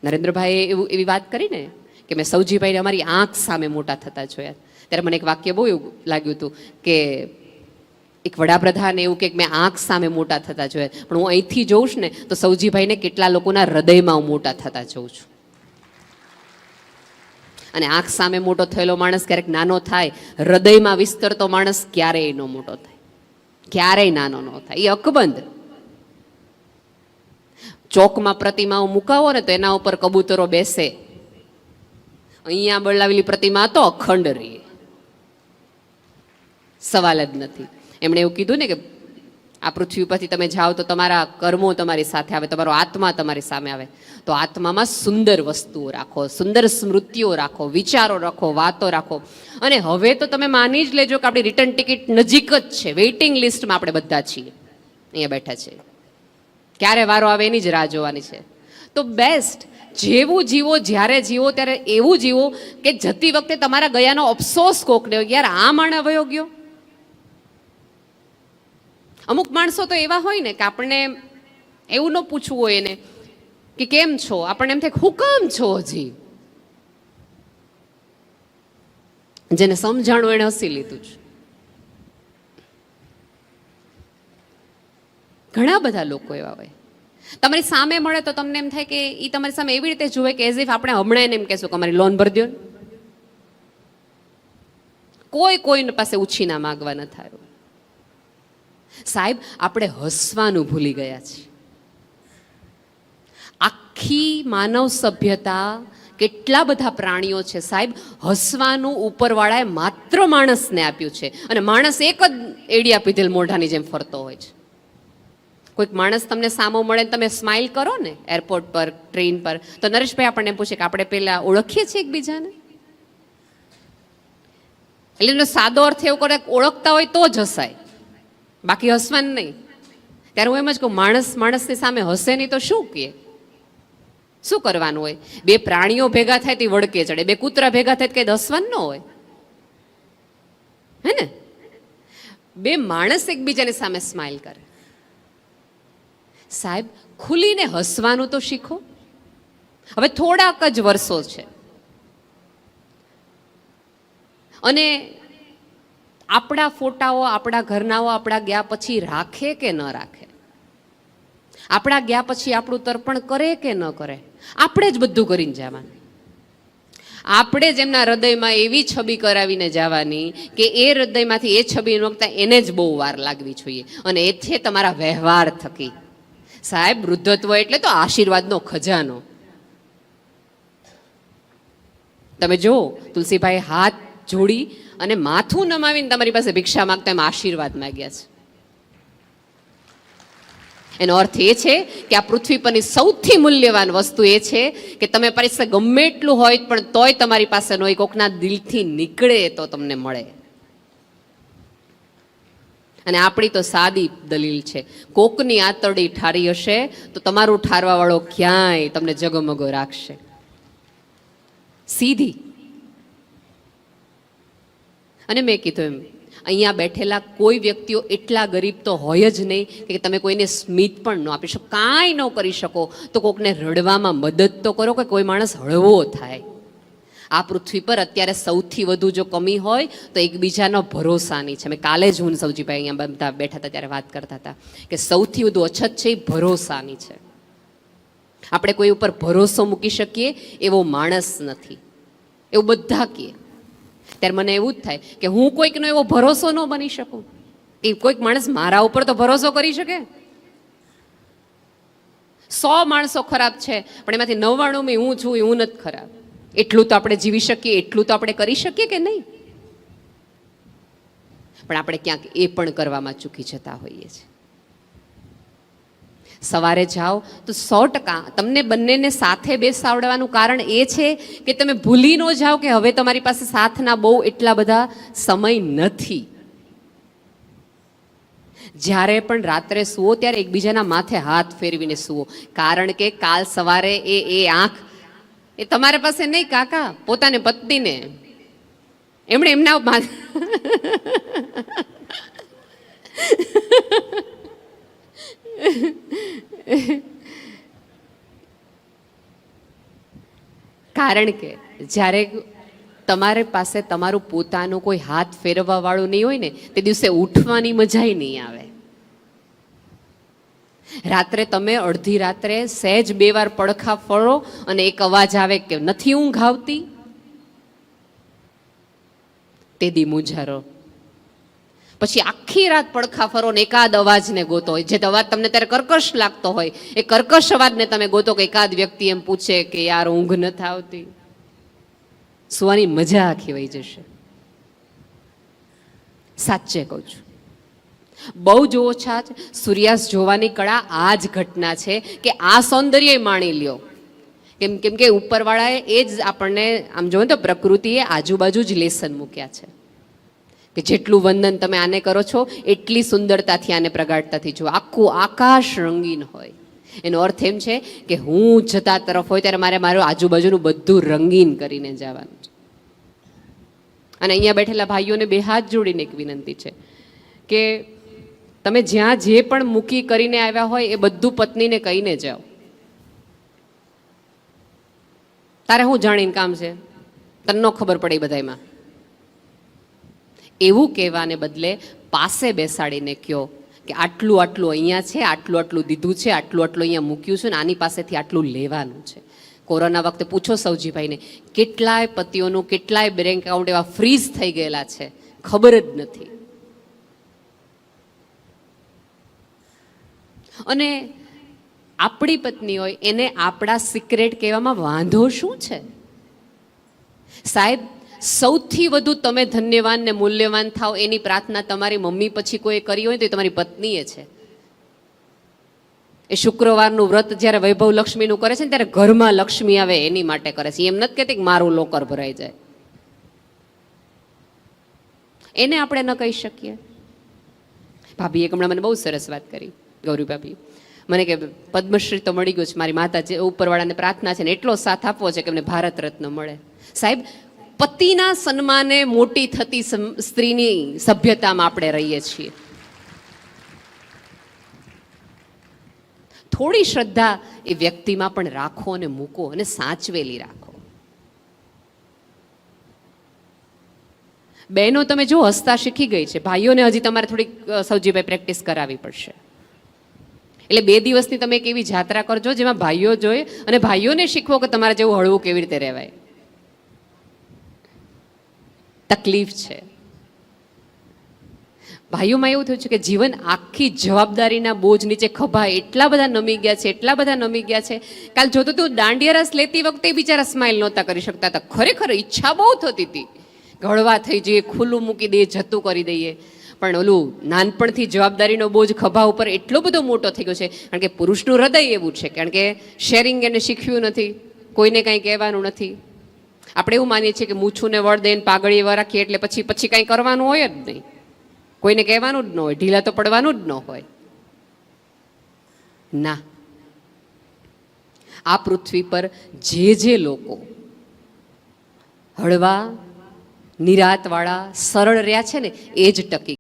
નરેન્દ્રભાઈએ એવી વાત કરી ને કે મેં સૌજીભાઈને અમારી આંખ સામે મોટા થતા જોયા. ત્યારે મને એક વાક્ય બહુ એવું લાગ્યું હતું કે એક વડાપ્રધાન એવું કે મેં આંખ સામે મોટા થતા જોયા, પણ હું અહીંથી જોઉં છું ને તો સૌજીભાઈને કેટલા લોકોના હૃદયમાં હું મોટા થતા જોઉં છું. અને આંખ સામે મોટો થયેલો માણસ ક્યારેક નાનો થાય, હૃદયમાં વિસ્તરતો માણસ ક્યારેય ન મોટો થાય, ક્યારેય નાનો ન થાય. એ અકબંધ. ચોકમાં પ્રતિમાઓ મુકાવો ને તો એના ઉપર કબૂતરો બેસે. અહીંયા બનાવેલી પ્રતિમા તો અખંડ રહી, સવાલ જ નથી. એમણે એવું કીધું ને કે આ પૃથ્વી ઉપરથી તમે જાઓ તો તમારા કર્મો તમારી સાથે આવે, તમારો આત્મા તમારી સામે આવે. તો આત્મામાં સુંદર વસ્તુઓ રાખો, સુંદર સ્મૃતિઓ રાખો, વિચારો રાખો, વાતો રાખો. અને હવે તો તમે માની જ લેજો કે આપણી રિટર્ન ટિકિટ નજીક જ છે, વેઇટિંગ લિસ્ટમાં આપણે બધા છીએ, અહીંયા બેઠા છે. ક્યારે વારો આવે એની જ રાહ જોવાની છે. તો બેસ્ટ જેવું જીવો, જ્યારે જીવો ત્યારે એવું જીવો કે જતી વખતે તમારા ગયાનો અફસોસ કોકને હોય, યાર આ માણસ વયો ગયો. અમુક માણસો તો એવા હોય ને કે આપણને એવું ન પૂછવું હોય એને કે કેમ છો, આપણને એમ થાય હું કામ છો હજી. જેને સમજાણું એને હસી લીધું છે. ઘણા બધા લોકો એવા હોય, તમારી સામે મળે તો તમને એમ થાય કે એ તમારી સામે એવી રીતે જુએ કે એઝ ઇફ આપણે હમણાં એને એમ કહેશું કે અમારી લોન ભરી દો. કોઈને પાસે ઉછીના માગવા ન થાય. સાહેબ આપણે હસવાનું ભૂલી ગયા છીએ. આખી માનવ સભ્યતા, કેટલા બધા પ્રાણીઓ છે સાહેબ, હસવાનું ઉપરવાળાએ માત્ર માણસને આપ્યું છે. અને માણસ એક જ એડિયા પીધેલ મોઢાની જેમ ફરતો હોય છે. કોઈક માણસ તમને સામો મળે ને તમે સ્માઇલ કરો ને એરપોર્ટ પર, ટ્રેન પર, તો નરેશભાઈ આપણને પૂછે કે આપણે પહેલા ઓળખીએ છીએ એકબીજાને. એટલે એનો સાદો અર્થ એવો કરે ઓળખતા હોય તો જ હસાય, બાકી હસવાનું નહીં. ત્યારે હું એમ જ કહું, માણસની સામે હસે નહીં તો શું કહે, શું કરવાનું હોય? બે પ્રાણીઓ ભેગા થાય તે વળકે ચડે, બે કૂતરા ભેગા થાય કે હસવાનું ન હોય, હે ને? બે માણસ એકબીજાની સામે સ્માઇલ કરે. સાહેબ ખુલીને હસવાનું તો શીખો. હવે થોડાક જ વર્ષો છે અને આપણા ફોટાઓ આપણા ઘરનાઓ આપણા ગયા પછી રાખે કે ન રાખે, આપણા ગયા પછી આપણું તર્પણ કરે કે ન કરે, આપણે જ બધું કરીને જવાનું. આપણે જ એમના હૃદયમાં એવી છબી કરાવીને જવાની કે એ હૃદયમાંથી એ છબી નોખતા એને જ બહુ વાર લાગવી જોઈએ. અને એ છે તમારા વ્યવહાર થકી. સાહેબ વૃદ્ધત્વ એટલે તો આશીર્વાદનો ખજાનો. તમે જો તુલસીભાઈ હાથ જોડી અને માથું નમાવીને તમારી પાસે ભિક્ષા માંગતા એમ આશીર્વાદ માંગ્યા છે. એનો અર્થ એ છે કે આ પૃથ્વી પરની સૌથી મૂલ્યવાન વસ્તુ એ છે કે તમે પાસે ગમે એટલું હોય પણ તોય તમારી પાસે ન હોય, કોકના દિલથી નીકળે તો તમને મળે. અને આપણી તો સાદી દલીલ છે, કોકની આતરડી ઠારી હશે તો તમારું ઠારવા વાળો ક્યાંય તમને જગમગો રાખશે. સીધી. અને મેં કીધું એમ, અહીંયા બેઠેલા કોઈ વ્યક્તિઓ એટલા ગરીબ તો હોય જ નહીં કે તમે કોઈને સ્મિત પણ ન આપી શકો, કાંઈ ન કરી શકો તો કોકને રડવામાં મદદ તો કરો કે કોઈ માણસ હળવો થાય. આ પૃથ્વી પર અત્યારે સૌથી વધુ જો કમી હોય તો એકબીજાનો ભરોસાની છે. મેં કાલે જ હું સૌજીભાઈ અહીંયા બધા બેઠા હતા ત્યારે વાત કરતા હતા કે સૌથી વધુ અછત છે એ ભરોસાની છે. આપણે કોઈ ઉપર ભરોસો મૂકી શકીએ એવો માણસ નથી, એવું બધા કહે. ત્યારે મને એવું જ થાય કે હું કોઈકનો એવો ભરોસો ન બની શકું કે કોઈક માણસ મારા ઉપર તો ભરોસો કરી શકે. 100 માણસો ખરાબ છે પણ એમાંથી 99 હું છું, હું નથી ખરાબ. એટલું તો આપણે જીવી શકીએ, એટલું તો આપણે કરી શકીએ કે નહીં? પણ આપણે ક્યાંક એ પણ કરવામાં ચૂકી જતા હોઈએ છીએ. સવારે જાઓ તો 100% તમને બંનેને સાથે બેસાડવાનું કારણ એ છે કે તમે ભૂલી ન જાઓ કે હવે તમારી પાસે સાથના બહુ એટલા બધા સમય નથી. જ્યારે પણ રાત્રે સૂવો ત્યારે એકબીજાના માથે હાથ ફેરવીને સૂવો, કારણ કે કાલ સવારે એ આંખ એ તમારા પાસે નહીં કાકા, પોતાને પત્નીને એમણે એમના કારણ કે જ્યારે તમારી પાસે તમારું પોતાનું કોઈ હાથ ફેરવવા વાળું નહીં હોય ને, તે દિવસે ઉઠવાની મજાય નહીં આવે. રાત્રે તમે અડધી રાત્રે સહેજ 2 વાર પડખા ફરો અને એક અવાજ આવે કે નથી ઊંઘ આવતી, તે દી મૂંઝારો. પછી આખી રાત પડખા ફરો ને એકાદ અવાજને ગોતો હોય, જે અવાજ તમને ત્યારે કર્કશ લાગતો હોય, એ કર્કશ અવાજને તમે ગોતો કે એકાદ વ્યક્તિ એમ પૂછે કે યાર ઊંઘ નથી આવતી. સુવાની મજા આખી વહી જશે. સાચે કહું છું, બહુ જ ઓછા જ સૂર્યાસ્ત જોવાની કળા આ જ ઘટના છે કે આ સૌંદર્ય માણી લ્યો. કેમ કે ઉપરવાળાએ એ જ આપણને આમ જોવો તો પ્રકૃતિએ આજુબાજુ જ લેસન મૂક્યા છે કે જેટલું વંદન તમે આને કરો છો એટલી સુંદરતાથી આને પ્રગાઢતાથી જુઓ. આખું આકાશ રંગીન હોય, એનો અર્થ એમ છે કે હું જતા તરફ હોય ત્યારે મારે મારું આજુબાજુનું બધું રંગીન કરીને જવાનું છે. અને અહીંયા બેઠેલા ભાઈઓને 2 હાથ જોડીને એક વિનંતી છે કે તમે જ્યાં જે પણ મૂકી કરીને આવ્યા હોય એ બધું પત્નીને કહીને જાઓ. તારે હું જાણીને કામ છે, તને ન ખબર પડે એ બધામાં. એવું કહેવાને બદલે પાસે બેસાડીને કહો કે આટલું આટલું અહીંયા છે, આટલું આટલું દીધું છે, આટલું આટલું અહીંયા મૂક્યું છે ને આની પાસેથી આટલું લેવાનું છે. કોરોના વખતે પૂછો સૌજીભાઈને, કેટલાય પતિઓનું કેટલાય બેંક એકાઉન્ટ એવા ફ્રીઝ થઈ ગયેલા છે, ખબર જ નથી. અને આપણી પત્ની હોય એને આપણા સિક્રેટ કહેવામાં વાંધો શું છે? સાહેબ, સૌથી વધુ તમે ધન્યવાન ને મૂલ્યવાન થાવ એની પ્રાર્થના તમારી મમ્મી પછી કોઈ કરી હોય તો એ તમારી પત્નીએ છે. એ શુક્રવારનું વ્રત જ્યારે વૈભવ લક્ષ્મીનું કરે છે ને ત્યારે ઘરમાં લક્ષ્મી આવે એની માટે કરે છે. એમ નથી કહેતી કે મારું લોકર ભરાઈ જાય. એને આપણે ન કહી શકીએ. ભાભીએ હમણાં મને બહુ સરસ વાત કરી, ગૌરી ભાભી મને કે પદ્મશ્રી તો મળી ગયું છે, મારી માતા જે ઉપરવાળાને પ્રાર્થના છે ને એટલો સાથ આપવો છે કે એમને ભારત રત્ન મળે. સાહેબ, પતિના સન્માને મોટી થતી સ્ત્રીની સભ્યતામાં આપણે રહીએ છીએ. થોડી શ્રદ્ધા એ વ્યક્તિમાં પણ રાખો અને મૂકો અને સાચવેલી રાખો. બહેનો તમે જો હસતા શીખી ગઈ છે, ભાઈઓને હજી તમારે થોડીક સૌજીભાઈ પ્રેક્ટિસ કરાવવી પડશે. એટલે 2 દિવસની તમે એક એવી જાત્રા કરજો જેમાં ભાઈઓ જોઈએ અને ભાઈઓને શીખવો કે તમારે જેવું હળવું કેવી રીતે રહેવાય. તકલીફ છે ભાઈઓમાં. એવું થયું છે કે જીવન આખી જવાબદારીના બોજ નીચે ખભા એટલા બધા નમી ગયા છે, એટલા બધા નમી ગયા છે. કાલ જોતો તું દાંડિયા રસ લેતી વખતે બિચારા સ્માઇલ નહોતા કરી શકતા હતા. ખરેખર ઈચ્છા બહુ થતી હતી ઘડવા થઈ જઈએ, ખુલ્લું મૂકી દઈએ, જતું કરી દઈએ. પણ ઓલું નાનપણથી જવાબદારીનો બોજ ખભા ઉપર એટલો બધો મોટો થઈ ગયો છે. કારણ કે પુરુષનું હૃદય એવું છે, કારણ કે શેરિંગ એને શીખ્યું નથી, કોઈને કાંઈ કહેવાનું નથી. આપણે એવું માનીએ છીએ કે મૂછુંને વળ દઈને પાઘડીએ રાખીએ એટલે પછી કાંઈ કરવાનું હોય જ નહીં, કોઈને કહેવાનું જ ન હોય, ઢીલા તો પડવાનું જ ન હોય. ના, આ પૃથ્વી પર જે લોકો હળવા નિરાતવાળા સરળ રહ્યા છે ને એ જ ટકી